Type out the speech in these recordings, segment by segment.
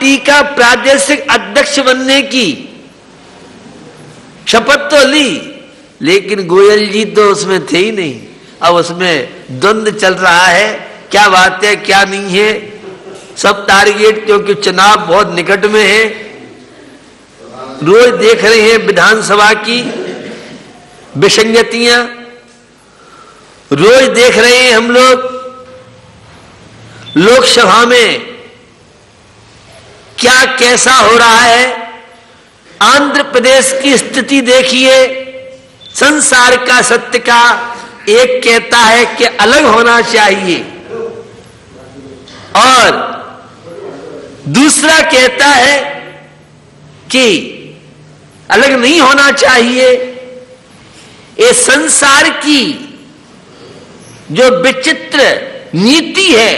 Party का प्रादेशिक अध्यक्ष बनने की शपथ तो ली, लेकिन गोयल जी तो उसमें थे ही नहीं। अब उसमें द्वंद्व चल रहा है, क्या बात है क्या नहीं है, सब टारगेट, क्योंकि चुनाव बहुत निकट में है। रोज देख रहे हैं विधानसभा की विसंगतियां, रोज देख रहे हैं हम लोग लोकसभा में क्या कैसा हो रहा है। आंध्र प्रदेश की स्थिति देखिए, संसार का सत्य का एक कहता है कि अलग होना चाहिए और दूसरा कहता है कि अलग नहीं होना चाहिए। ये संसार की जो विचित्र नीति है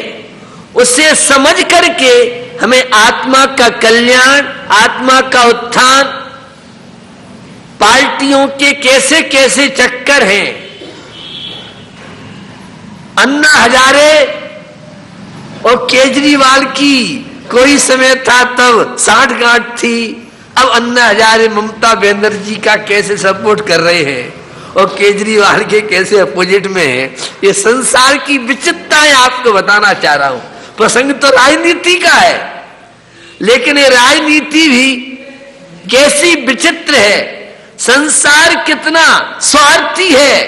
उसे समझ करके हमें आत्मा का कल्याण, आत्मा का उत्थान, पार्टियों के कैसे कैसे चक्कर हैं। अन्ना हजारे और केजरीवाल की कोई समय था तब साठगांठ थी, अब अन्ना हजारे ममता बनर्जी का कैसे सपोर्ट कर रहे हैं और केजरीवाल के कैसे अपोजिट में है। ये संसार की विचित्रताएं आपको बताना चाह रहा हूं। प्रसंग तो राजनीति का है, लेकिन ये राजनीति भी कैसी विचित्र है, संसार कितना स्वार्थी है,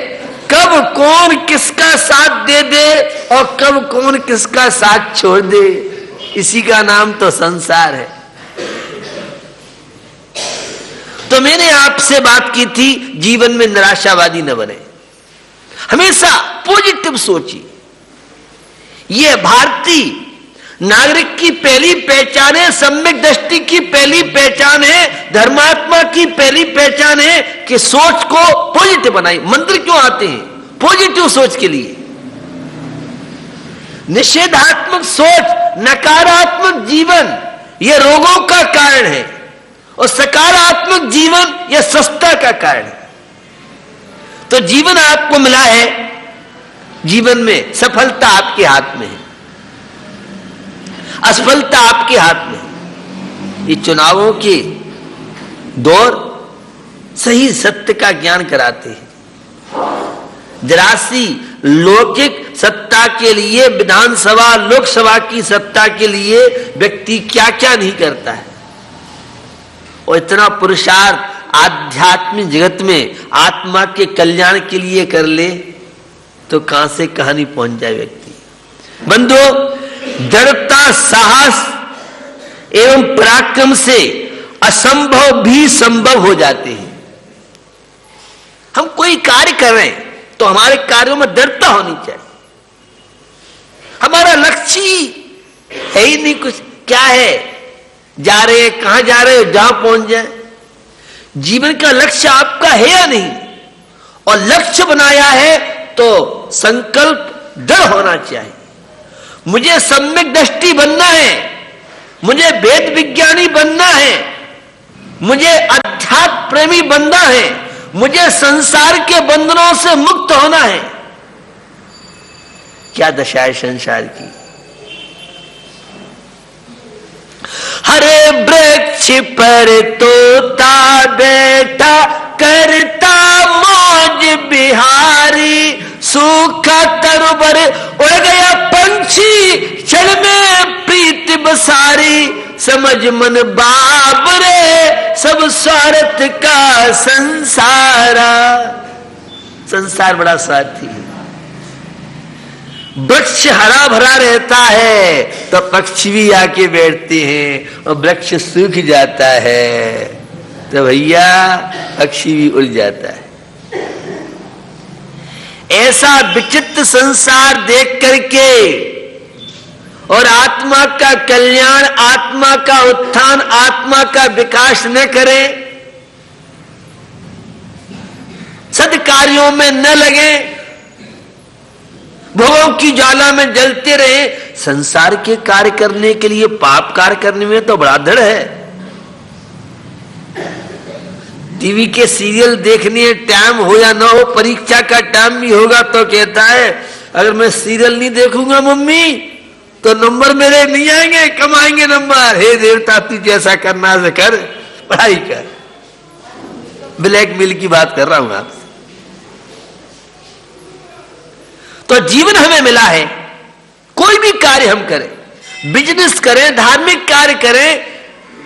कब कौन किसका साथ दे दे और कब कौन किसका साथ छोड़ दे, इसी का नाम तो संसार है। तो मैंने आपसे बात की थी, जीवन में निराशावादी न बने, हमेशा पॉजिटिव सोचिए। यह भारतीय नागरिक की पहली पहचान है, सम्यक दृष्टि की पहली पहचान है, धर्मात्मा की पहली पहचान है कि सोच को पॉजिटिव बनाई। मंत्र क्यों आते हैं? पॉजिटिव सोच के लिए। निषेधात्मक सोच, नकारात्मक जीवन, यह रोगों का कारण है और सकारात्मक जीवन यह स्वस्थता का कारण है। तो जीवन आपको मिला है, जीवन में सफलता आपके हाथ में है, असफलता आपके हाथ में है। ये चुनावों के दौर सही सत्य का ज्ञान कराते हैं। जरासी लौकिक सत्ता के लिए, विधानसभा लोकसभा की सत्ता के लिए व्यक्ति क्या क्या नहीं करता है, और इतना पुरुषार्थ आध्यात्मिक जगत में आत्मा के कल्याण के लिए कर ले तो कहां से कहानी पहुंच जाए व्यक्ति। बंधुओं, दृढ़ता, साहस एवं पराक्रम से असंभव भी संभव हो जाते हैं। हम कोई कार्य कर रहे हैं तो हमारे कार्यों में दृढ़ता होनी चाहिए। हमारा लक्ष्य है ही नहीं कुछ, क्या है, जा रहे हैं, कहां जा रहे हो, जहां पहुंच जाए। जीवन का लक्ष्य आपका है या नहीं, और लक्ष्य बनाया है तो संकल्प दृढ़ होना चाहिए। मुझे सम्यक दृष्टि बनना है, मुझे वेद विज्ञानी बनना है, मुझे अध्यात्म प्रेमी बनना है, मुझे संसार के बंधनों से मुक्त होना है। क्या दशा है संसार की। हरे वृक्ष पर तोता बैठा करता मौज बिहारी, सूखा तरुबर उड़ गया पंछी, क्षण में प्रीति बसारी, समझ मन बाबरे सब स्वार्थ का संसारा। संसार बड़ा स्वार्थी है। वृक्ष हरा भरा रहता है तो पक्षी भी आके बैठते हैं, और वृक्ष सूख जाता है तो भैया पक्षी भी उड़ जाता है। ऐसा विचित्र संसार देख करके और आत्मा का कल्याण, आत्मा का उत्थान, आत्मा का विकास न करें, सद्कार्यों में न लगे, भोगों की ज्वाला में जलते रहे, संसार के कार्य करने के लिए, पाप कार्य करने में तो बड़ा दृढ़ है। टीवी के सीरियल देखने टाइम हो या ना हो, परीक्षा का टाइम भी होगा तो कहता है अगर मैं सीरियल नहीं देखूंगा मम्मी तो नंबर मेरे नहीं आएंगे, कम आएंगे नंबर। हे देवता, तू जैसा करना है कर, पढ़ाई कर। ब्लैकमेल की बात कर रहा हूं आपसे। तो जीवन हमें मिला है, कोई भी कार्य हम करें, बिजनेस करें, धार्मिक कार्य करें,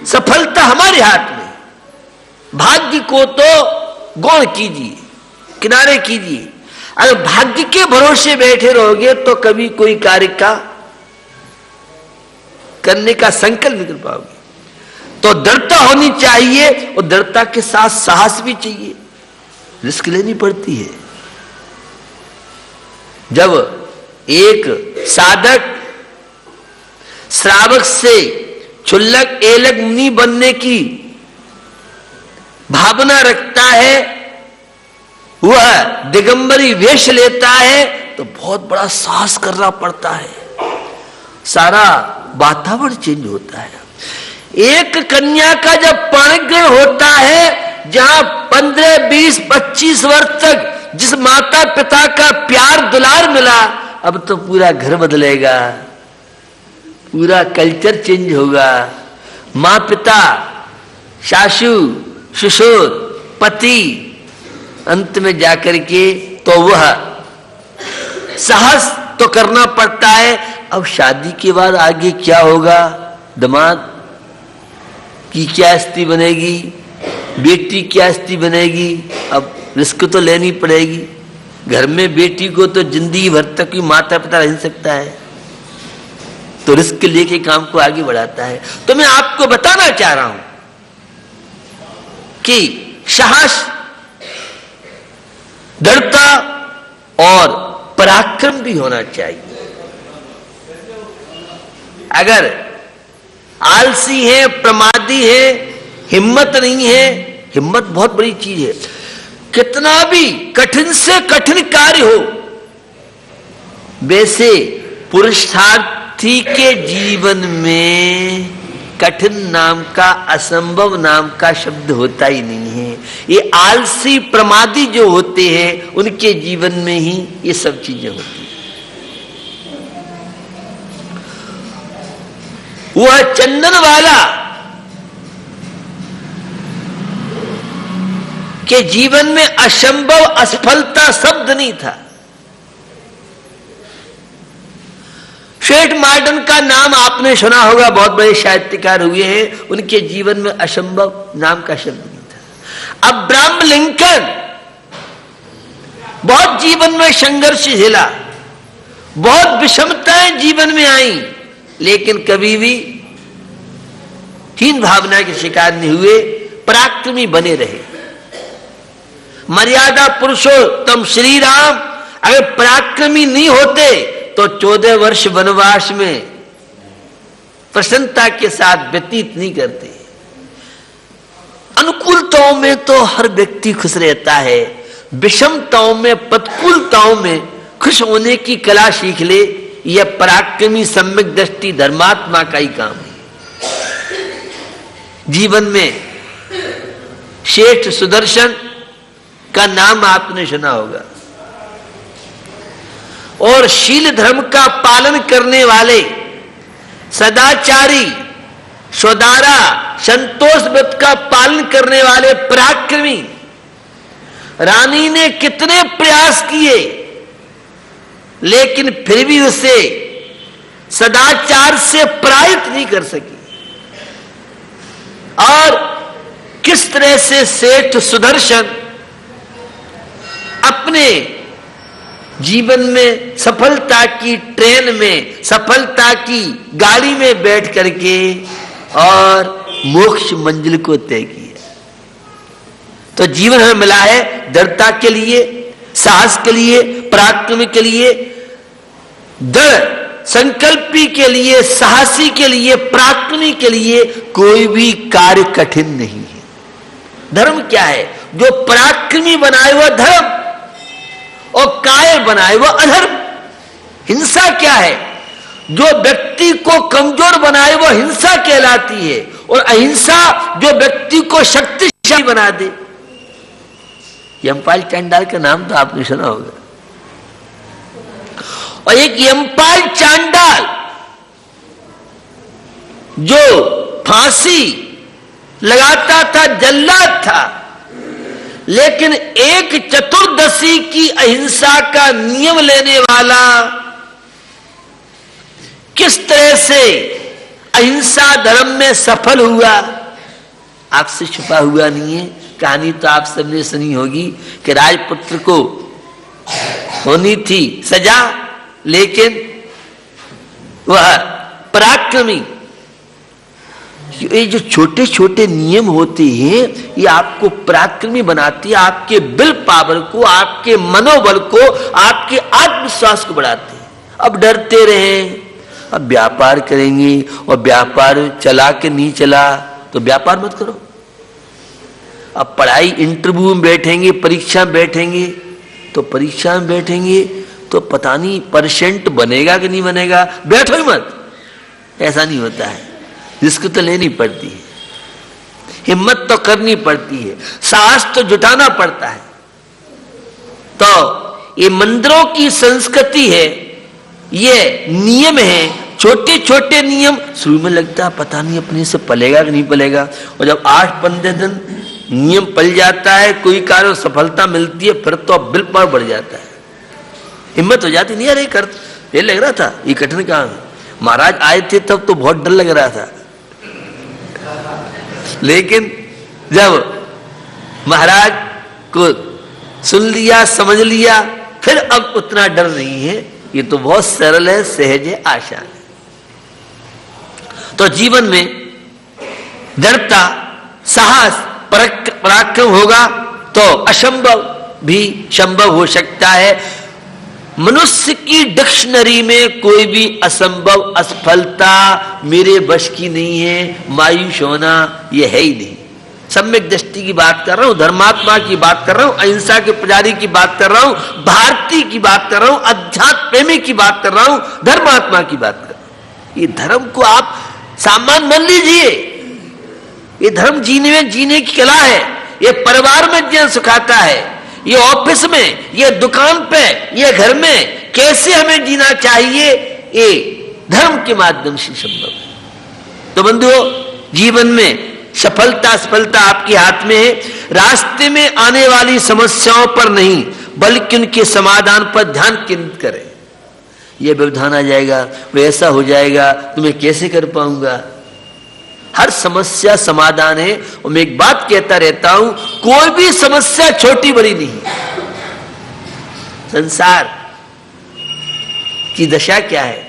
सफलता हमारे हाथ में। भाग्य को तो गौण कीजिए, किनारे कीजिए। अगर भाग्य के भरोसे बैठे रहोगे तो कभी कोई कार्य का करने का संकल्प नहीं कर पाओगे। तो दृढ़ता होनी चाहिए, और दृढ़ता के साथ साहस भी चाहिए, रिस्क लेनी पड़ती है। जब एक साधक श्रावक से क्षुल्लक एलक मुनि बनने की भावना रखता है, वह दिगंबरी वेश लेता है, तो बहुत बड़ा साहस करना पड़ता है। सारा वातावरण चेंज होता है। एक कन्या का जब पाणिग्रहण होता है, जहां 15, 20, 25 वर्ष तक जिस माता पिता का प्यार दुलार मिला, अब तो पूरा घर बदलेगा, पूरा कल्चर चेंज होगा। मां पिता, सासू ससुर, पति, अंत में जाकर के तो वह साहस तो करना पड़ता है। अब शादी के बाद आगे क्या होगा, दामाद की क्या स्थिति बनेगी, बेटी क्या स्थिति बनेगी, अब रिस्क तो लेनी पड़ेगी। घर में बेटी को तो जिंदगी भर तक ही माता पिता रह सकता है, तो रिस्क लेके काम को आगे बढ़ाता है। तो मैं आपको बताना चाह रहा हूं कि साहस, दृढ़ता और पराक्रम भी होना चाहिए। अगर आलसी है, प्रमादी है, हिम्मत नहीं है, हिम्मत बहुत बड़ी चीज है। कितना भी कठिन से कठिन कार्य हो, वैसे पुरुषार्थी के जीवन में कठिन नाम का, असंभव नाम का शब्द होता ही नहीं है। ये आलसी प्रमादी जो होते हैं, उनके जीवन में ही ये सब चीजें होती हैं। वह चंदन वाला के जीवन में असंभव, असफलता शब्द नहीं था। शेठ मार्डन का नाम आपने सुना होगा, बहुत बड़े साहित्यकार हुए हैं, उनके जीवन में असंभव नाम का शब्द नहीं था। अब्राहम लिंकन बहुत जीवन में संघर्ष झेला, बहुत विषमताएं जीवन में आई, लेकिन कभी भी हीन भावना के शिकार नहीं हुए, पराक्रमी बने रहे। मर्यादा पुरुषोत्तम श्री राम अगर पराक्रमी नहीं होते तो 14 वर्ष वनवास में प्रसन्नता के साथ व्यतीत नहीं करते। अनुकूलताओं में तो हर व्यक्ति खुश रहता है, विषमताओं में, प्रतिकूलताओं में खुश होने की कला सीख ले, यह पराक्रमी सम्यक दृष्टि धर्मात्मा का ही काम है। जीवन में श्रेष्ठ सुदर्शन का नाम आपने सुना होगा, और शील धर्म का पालन करने वाले, सदाचारी, सौदारा, संतोष व्रत का पालन करने वाले पराक्रमी रानी ने कितने प्रयास किए, लेकिन फिर भी उसे सदाचार से पराजित नहीं कर सकी। और किस तरह से श्रेष्ठ सुदर्शन अपने जीवन में सफलता की ट्रेन में, सफलता की गाड़ी में बैठ करके और मोक्ष मंजिल को तय किया। तो जीवन हमें मिला है दृढ़ता के लिए, साहस के लिए, पराक्रम के लिए, दृढ़ संकल्पी के लिए, साहसी के लिए, पराक्रमी के लिए कोई भी कार्य कठिन नहीं है। धर्म क्या है? जो पराक्रमी बनाए वह धर्म, और कायर बनाए वह अधर्म। हिंसा क्या है? जो व्यक्ति को कमजोर बनाए वह हिंसा कहलाती है, और अहिंसा जो व्यक्ति को शक्तिशाली बना दे। यमपाल चांडाल का नाम तो आपने सुना होगा। और एक यमपाल चांडाल जो फांसी लगाता था जल्लाद था, लेकिन एक चतुर्दशी की अहिंसा का नियम लेने वाला किस तरह से अहिंसा धर्म में सफल हुआ, आपसे छुपा हुआ नहीं है। कहानी तो आप सबने सुनी होगी कि राजपुत्र को होनी थी सजा, लेकिन वह पराक्रमी। ये जो छोटे छोटे नियम होते हैं ये आपको पराक्रमी बनाती है, आपके विल पावर को, आपके मनोबल को, आपके आत्मविश्वास को बढ़ाते हैं। अब डरते रहें, अब व्यापार करेंगे और व्यापार चला के नहीं चला तो व्यापार मत करो। अब पढ़ाई, इंटरव्यू में बैठेंगे, परीक्षा में बैठेंगे, तो परीक्षा में बैठेंगे तो पता नहीं परसेंट बनेगा कि नहीं बनेगा, बैठो ही मत। ऐसा नहीं होता है, रिस्क तो लेनी पड़ती है, हिम्मत तो करनी पड़ती है, साहस तो जुटाना पड़ता है। तो ये मंदिरों की संस्कृति है, ये नियम है, छोटे छोटे नियम। शुरू में लगता है पता नहीं अपने से पलेगा कि नहीं पलेगा, और जब 8-15 दिन नियम पल जाता है, कोई कार्य सफलता मिलती है, फिर तो बिल पर बढ़ जाता है, हिम्मत हो जाती नहीं। अरे कर, ये लग रहा था ये कठिन काम है। महाराज आए थे तब तो बहुत डर लग रहा था, लेकिन जब महाराज को सुन लिया, समझ लिया, फिर अब उतना डर नहीं है। ये तो बहुत सरल है, सहज है, आसान है। तो जीवन में दृढ़ता, साहस, पराक्रम होगा तो असंभव भी संभव हो सकता है। मनुष्य की डिक्शनरी में कोई भी असंभव, असफलता मेरे बस की नहीं है, मायूस होना यह है ही नहीं। सम्यक दृष्टि की बात कर रहा हूं, धर्मात्मा की बात कर रहा हूं, अहिंसा के पुजारी की बात कर रहा हूं, भारती की बात कर रहा हूं, अध्यात्म प्रेमी की बात कर रहा हूं, धर्मात्मा की बात कर रहा हूं। ये धर्म को आप सामान मान लीजिए, ये धर्म जीने की कला है। ये परिवार में जीवन सिखाता है, ये ऑफिस में, ये दुकान पे, ये घर में कैसे हमें जीना चाहिए, ये धर्म के माध्यम से संभव है। तो बंधुओं, जीवन में सफलता असफलता आपके हाथ में है। रास्ते में आने वाली समस्याओं पर नहीं, बल्कि उनके समाधान पर ध्यान केंद्रित करें। यह व्यवधान आ जाएगा, वो ऐसा हो जाएगा तो मैं कैसे कर पाऊंगा। हर समस्या समाधान है। और मैं एक बात कहता रहता हूं, कोई भी समस्या छोटी बड़ी नहीं। संसार की दशा क्या है,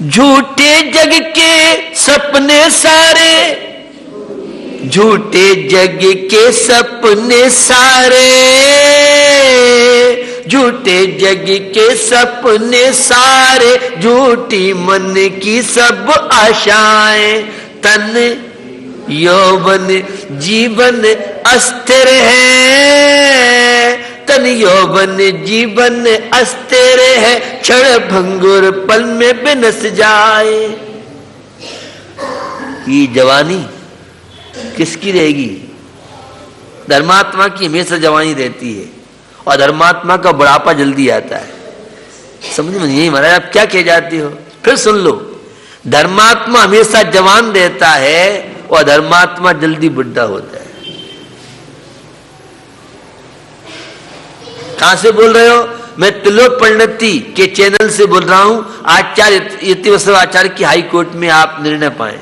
झूठे जग के सपने सारे, झूठे जग के सपने सारे, झूठे जग के सपने सारे, झूठी मन की सब आशाएं, तन यौवन जीवन अस्थिर है, तन यौवन जीवन अस्थिर है, क्षण भंगुर पल में बिनस जाए। ये जवानी किसकी रहेगी? धर्मात्मा की हमेशा जवानी रहती है, और धर्मात्मा का बुढ़ापा जल्दी आता है। समझ में नहीं महाराज आप क्या कह जाते हो? फिर सुन लो, धर्मात्मा हमेशा जवान रहता है और धर्मात्मा जल्दी बुढ़ा होता है। कहां से बोल रहे हो? मैं त्रिलोक परिणति के चैनल से बोल रहा हूं। आचार्य यतिवस्त्र आचार्य की हाई कोर्ट में आप निर्णय पाए,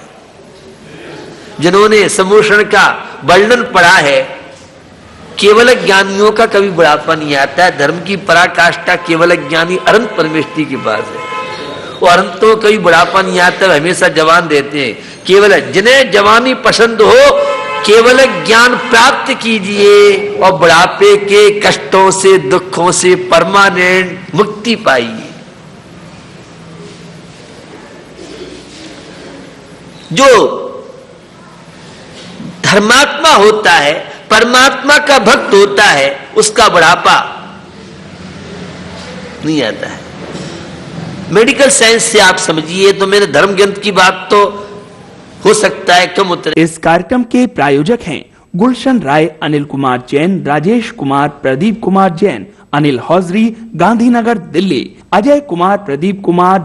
जिन्होंने समोषण का वर्णन पढ़ा है। केवल ज्ञानियों का कभी बुढ़ापा नहीं आता है। धर्म की पराकाष्ठा केवल ज्ञानी अनंत परमेष्टि के पास है। वो अनंतों का कभी बुढ़ापा नहीं आता, हमेशा जवान रहते हैं। केवल जिन्हें जवानी पसंद हो, केवल ज्ञान प्राप्त कीजिए और बुढ़ापे के कष्टों से, दुखों से परमानेंट मुक्ति पाइए। जो धर्मात्मा होता है, परमात्मा का भक्त होता है, उसका बुढ़ापा नहीं आता है। मेडिकल साइंस से आप समझिए तो मेरे धर्म ग्रंथ की बात तो हो सकता है कम उतरे। इस कार्यक्रम के प्रायोजक हैं गुलशन राय, अनिल कुमार जैन, राजेश कुमार, प्रदीप कुमार जैन, अनिल हौजरी, गांधीनगर, दिल्ली, अजय कुमार, प्रदीप कुमार।